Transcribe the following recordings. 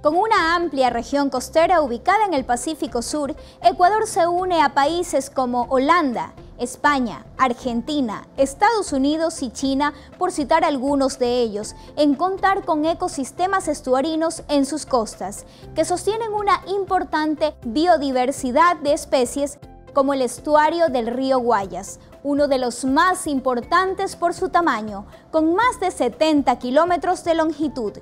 Con una amplia región costera ubicada en el Pacífico Sur, Ecuador se une a países como Holanda, España, Argentina, Estados Unidos y China, por citar algunos de ellos, en contar con ecosistemas estuarinos en sus costas, que sostienen una importante biodiversidad de especies como el estuario del río Guayas, uno de los más importantes por su tamaño, con más de 70 kilómetros de longitud.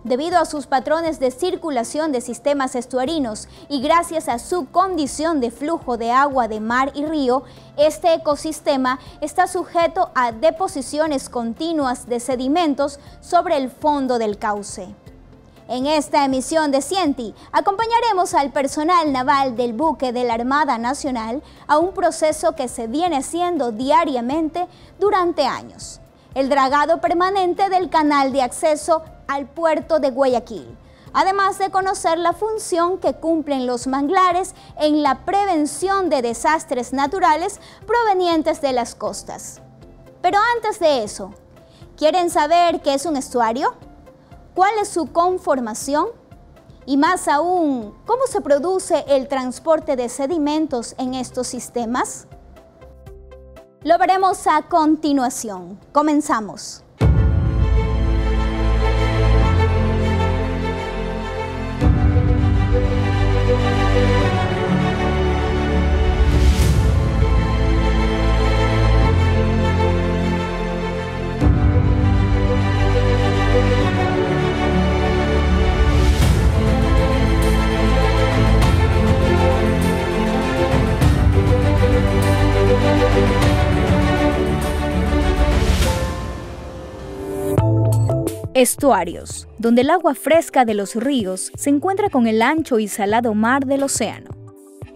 Debido a sus patrones de circulación de sistemas estuarinos y gracias a su condición de flujo de agua de mar y río, este ecosistema está sujeto a deposiciones continuas de sedimentos sobre el fondo del cauce. En esta emisión de Cienti, acompañaremos al personal naval del buque de la Armada Nacional a un proceso que se viene haciendo diariamente durante años: el dragado permanente del canal de acceso al puerto de Guayaquil, además de conocer la función que cumplen los manglares en la prevención de desastres naturales provenientes de las costas. Pero antes de eso, ¿quieren saber qué es un estuario? ¿Cuál es su conformación? Y más aún, ¿cómo se produce el transporte de sedimentos en estos sistemas? Lo veremos a continuación. Comenzamos. Estuarios, donde el agua fresca de los ríos se encuentra con el ancho y salado mar del océano.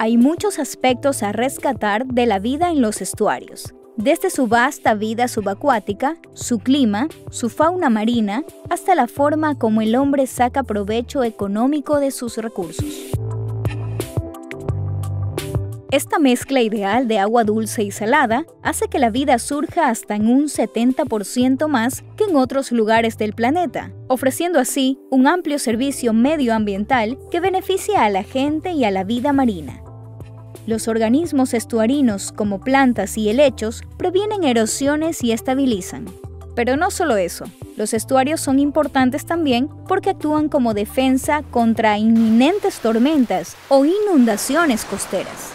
Hay muchos aspectos a rescatar de la vida en los estuarios, desde su vasta vida subacuática, su clima, su fauna marina, hasta la forma como el hombre saca provecho económico de sus recursos. Esta mezcla ideal de agua dulce y salada hace que la vida surja hasta en un 70% más que en otros lugares del planeta, ofreciendo así un amplio servicio medioambiental que beneficia a la gente y a la vida marina. Los organismos estuarinos, como plantas y helechos, previenen erosiones y estabilizan. Pero no solo eso, los estuarios son importantes también porque actúan como defensa contra inminentes tormentas o inundaciones costeras.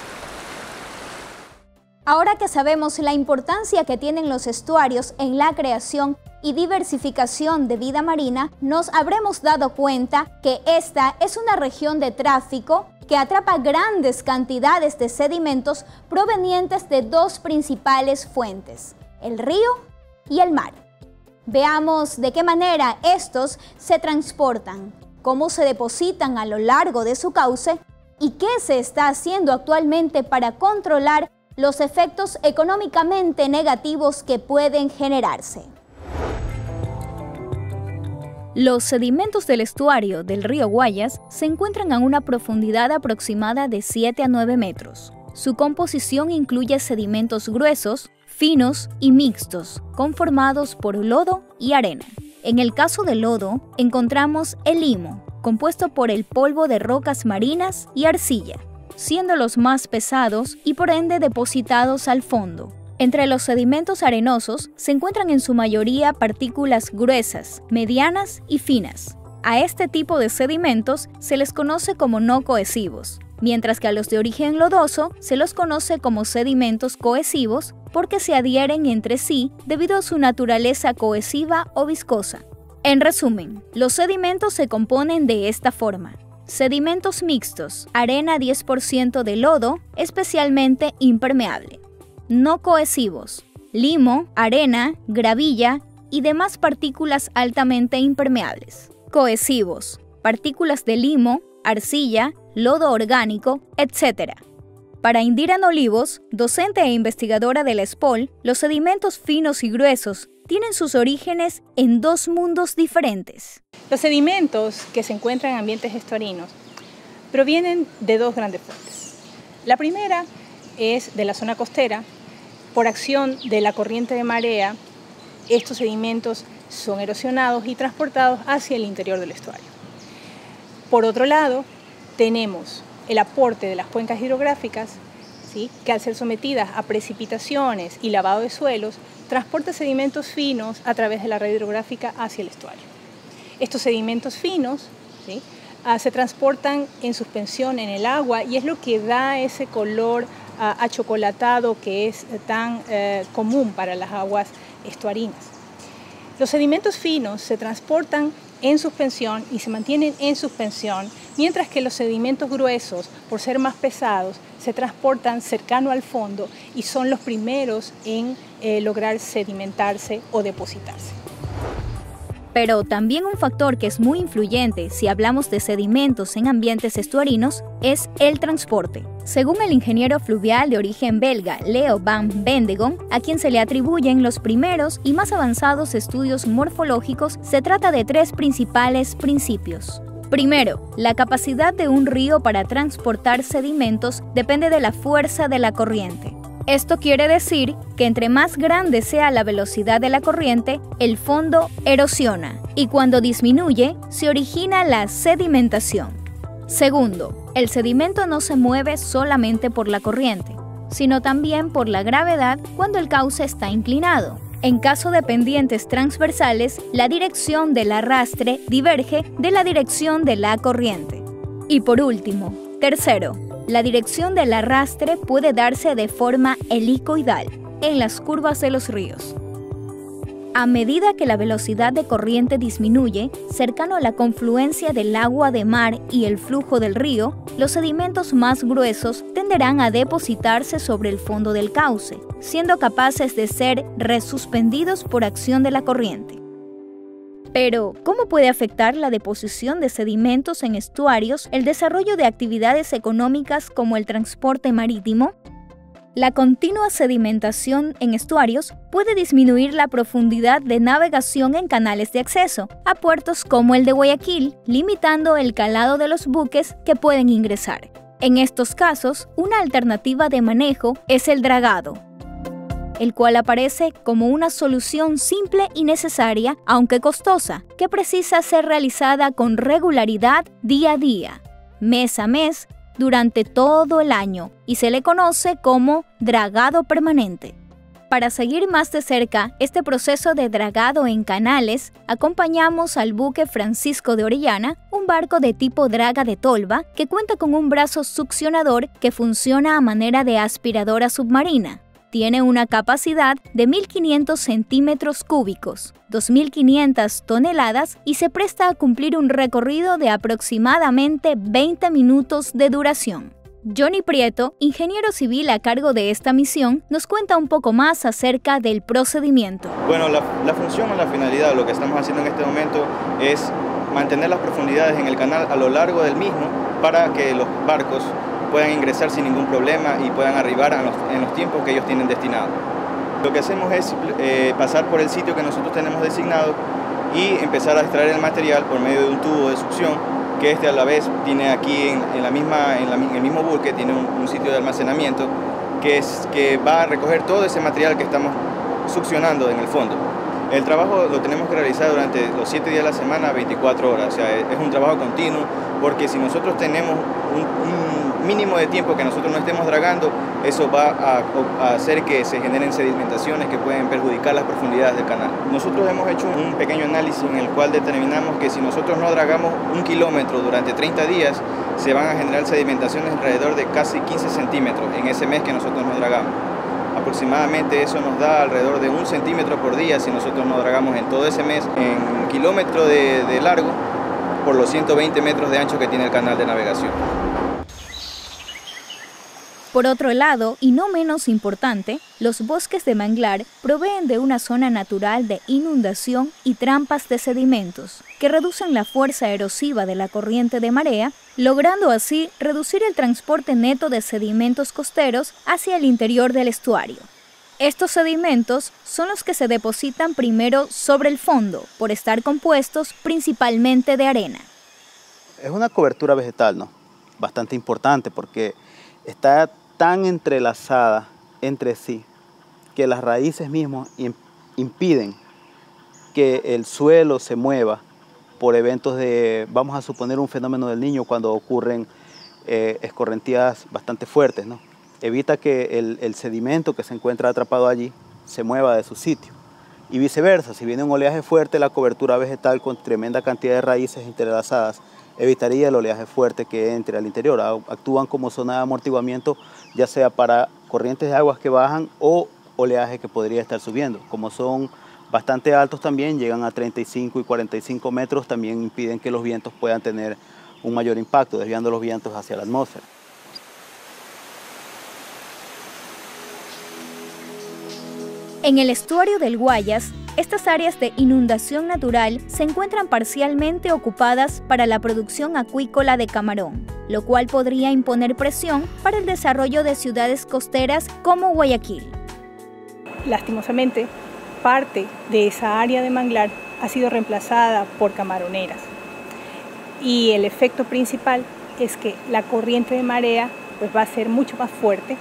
Ahora que sabemos la importancia que tienen los estuarios en la creación y diversificación de vida marina, nos habremos dado cuenta que esta es una región de tráfico que atrapa grandes cantidades de sedimentos provenientes de dos principales fuentes: el río y el mar. Veamos de qué manera estos se transportan, cómo se depositan a lo largo de su cauce y qué se está haciendo actualmente para controlar los efectos económicamente negativos que pueden generarse. Los sedimentos del estuario del río Guayas se encuentran a una profundidad aproximada de 7 a 9 metros. Su composición incluye sedimentos gruesos, finos y mixtos, conformados por lodo y arena. En el caso del lodo, encontramos el limo, compuesto por el polvo de rocas marinas y arcilla, siendo los más pesados y por ende depositados al fondo. Entre los sedimentos arenosos se encuentran en su mayoría partículas gruesas, medianas y finas. A este tipo de sedimentos se les conoce como no cohesivos, mientras que a los de origen lodoso se los conoce como sedimentos cohesivos porque se adhieren entre sí debido a su naturaleza cohesiva o viscosa. En resumen, los sedimentos se componen de esta forma: sedimentos mixtos, arena 10% de lodo, especialmente impermeable. No cohesivos, limo, arena, gravilla y demás partículas altamente impermeables. Cohesivos, partículas de limo, arcilla, lodo orgánico, etc. Para Indira Olivos, docente e investigadora de la SPOL, los sedimentos finos y gruesos tienen sus orígenes en dos mundos diferentes. Los sedimentos que se encuentran en ambientes estuarinos provienen de dos grandes fuentes. La primera es de la zona costera. Por acción de la corriente de marea, estos sedimentos son erosionados y transportados hacia el interior del estuario. Por otro lado, tenemos el aporte de las cuencas hidrográficas, ¿sí?, que al ser sometidas a precipitaciones y lavado de suelos, transporta sedimentos finos a través de la red hidrográfica hacia el estuario. Estos sedimentos finos, ¿sí?, se transportan en suspensión en el agua y es lo que da ese color achocolatado que es tan común para las aguas estuarinas. Los sedimentos finos se transportan en suspensión y se mantienen en suspensión, mientras que los sedimentos gruesos, por ser más pesados, se transportan cercano al fondo y son los primeros en lograr sedimentarse o depositarse. Pero también un factor que es muy influyente si hablamos de sedimentos en ambientes estuarinos es el transporte. Según el ingeniero fluvial de origen belga Leo van Bendegon, a quien se le atribuyen los primeros y más avanzados estudios morfológicos, se trata de tres principales principios. Primero, la capacidad de un río para transportar sedimentos depende de la fuerza de la corriente. Esto quiere decir que entre más grande sea la velocidad de la corriente, el fondo erosiona y cuando disminuye, se origina la sedimentación. Segundo, el sedimento no se mueve solamente por la corriente, sino también por la gravedad cuando el cauce está inclinado. En caso de pendientes transversales, la dirección del arrastre diverge de la dirección de la corriente. Y por último, tercero, la dirección del arrastre puede darse de forma helicoidal en las curvas de los ríos. A medida que la velocidad de corriente disminuye, cercano a la confluencia del agua de mar y el flujo del río, los sedimentos más gruesos tenderán a depositarse sobre el fondo del cauce, siendo capaces de ser resuspendidos por acción de la corriente. Pero, ¿cómo puede afectar la deposición de sedimentos en estuarios el desarrollo de actividades económicas como el transporte marítimo? La continua sedimentación en estuarios puede disminuir la profundidad de navegación en canales de acceso a puertos como el de Guayaquil, limitando el calado de los buques que pueden ingresar. En estos casos, una alternativa de manejo es el dragado, el cual aparece como una solución simple y necesaria, aunque costosa, que precisa ser realizada con regularidad día a día, mes a mes, durante todo el año, y se le conoce como dragado permanente. Para seguir más de cerca este proceso de dragado en canales, acompañamos al buque Francisco de Orellana, un barco de tipo draga de tolva que cuenta con un brazo succionador que funciona a manera de aspiradora submarina. Tiene una capacidad de 1.500 centímetros cúbicos, 2.500 toneladas y se presta a cumplir un recorrido de aproximadamente 20 minutos de duración. Johnny Prieto, ingeniero civil a cargo de esta misión, nos cuenta un poco más acerca del procedimiento. Bueno, la función o la finalidad, lo que estamos haciendo en este momento es mantener las profundidades en el canal a lo largo del mismo para que los barcos puedan ingresar sin ningún problema y puedan arribar en los tiempos que ellos tienen destinados. Lo que hacemos es pasar por el sitio que nosotros tenemos designado y empezar a extraer el material por medio de un tubo de succión que a la vez tiene aquí en el mismo buque, tiene un sitio de almacenamiento que va a recoger todo ese material que estamos succionando en el fondo. El trabajo lo tenemos que realizar durante los 7 días de la semana, 24 horas, o sea, es un trabajo continuo, porque si nosotros tenemos un mínimo de tiempo que nosotros no estemos dragando, eso va a hacer que se generen sedimentaciones que pueden perjudicar las profundidades del canal. Nosotros hemos hecho un pequeño análisis en el cual determinamos que si nosotros no dragamos 1 kilómetro durante 30 días, se van a generar sedimentaciones alrededor de casi 15 centímetros en ese mes que nosotros no dragamos. Aproximadamente eso nos da alrededor de 1 centímetro por día si nosotros no dragamos en todo ese mes en 1 kilómetro de largo por los 120 metros de ancho que tiene el canal de navegación. Por otro lado, y no menos importante, los bosques de manglar proveen de una zona natural de inundación y trampas de sedimentos, que reducen la fuerza erosiva de la corriente de marea, logrando así reducir el transporte neto de sedimentos costeros hacia el interior del estuario. Estos sedimentos son los que se depositan primero sobre el fondo, por estar compuestos principalmente de arena. Es una cobertura vegetal, ¿no? Bastante importante porque está tan entrelazada entre sí que las raíces mismas impiden que el suelo se mueva por eventos de, vamos a suponer, un fenómeno del Niño cuando ocurren escorrentías bastante fuertes, ¿no? Evita que el sedimento que se encuentra atrapado allí se mueva de su sitio. Y viceversa, si viene un oleaje fuerte, la cobertura vegetal con tremenda cantidad de raíces entrelazadas evitaría el oleaje fuerte que entre al interior. Actúan como zona de amortiguamiento, ya sea para corrientes de aguas que bajan o oleaje que podría estar subiendo. Como son bastante altos también, llegan a 35 y 45 metros, también impiden que los vientos puedan tener un mayor impacto, desviando los vientos hacia la atmósfera. En el estuario del Guayas, estas áreas de inundación natural se encuentran parcialmente ocupadas para la producción acuícola de camarón, lo cual podría imponer presión para el desarrollo de ciudades costeras como Guayaquil. Lastimosamente, parte de esa área de manglar ha sido reemplazada por camaroneras. Y el efecto principal es que la corriente de marea pues, va a ser mucho más fuerte,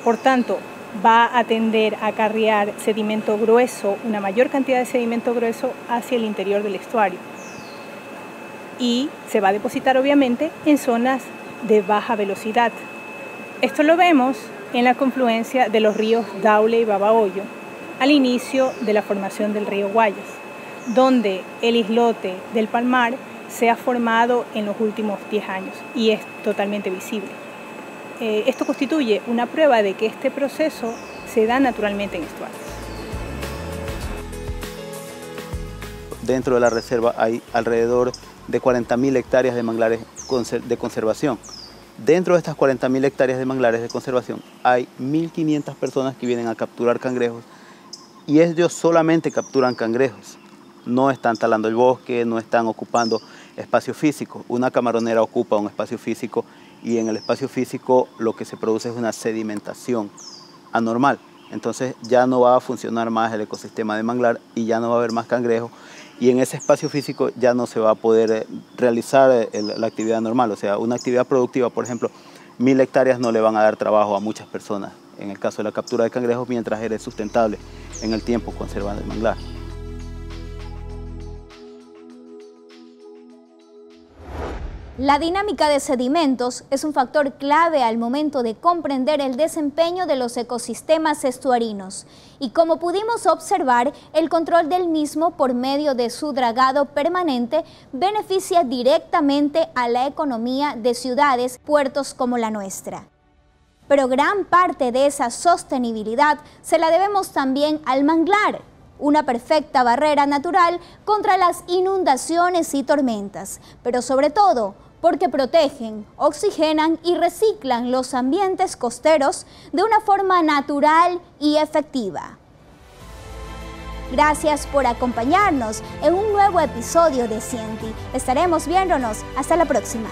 por tanto, va a tender a acarrear sedimento grueso, una mayor cantidad de sedimento grueso hacia el interior del estuario. Y se va a depositar obviamente en zonas de baja velocidad. Esto lo vemos en la confluencia de los ríos Daule y Babahoyo, al inicio de la formación del río Guayas, donde el islote del Palmar se ha formado en los últimos 10 años y es totalmente visible. Esto constituye una prueba de que este proceso se da naturalmente en estuarios. Dentro de la reserva hay alrededor de 40.000 hectáreas de manglares de conservación. Dentro de estas 40.000 hectáreas de manglares de conservación hay 1.500 personas que vienen a capturar cangrejos y ellos solamente capturan cangrejos. No están talando el bosque, no están ocupando espacio físico. Una camaronera ocupa un espacio físico y en el espacio físico lo que se produce es una sedimentación anormal. Entonces ya no va a funcionar más el ecosistema de manglar y ya no va a haber más cangrejos y en ese espacio físico ya no se va a poder realizar la actividad normal. O sea, una actividad productiva, por ejemplo, 1.000 hectáreas no le van a dar trabajo a muchas personas en el caso de la captura de cangrejos mientras eres sustentable en el tiempo conservando el manglar. La dinámica de sedimentos es un factor clave al momento de comprender el desempeño de los ecosistemas estuarinos y como pudimos observar, el control del mismo por medio de su dragado permanente beneficia directamente a la economía de ciudades, puertos como la nuestra. Pero gran parte de esa sostenibilidad se la debemos también al manglar, una perfecta barrera natural contra las inundaciones y tormentas, pero sobre todo porque protegen, oxigenan y reciclan los ambientes costeros de una forma natural y efectiva. Gracias por acompañarnos en un nuevo episodio de Cienti. Estaremos viéndonos. Hasta la próxima.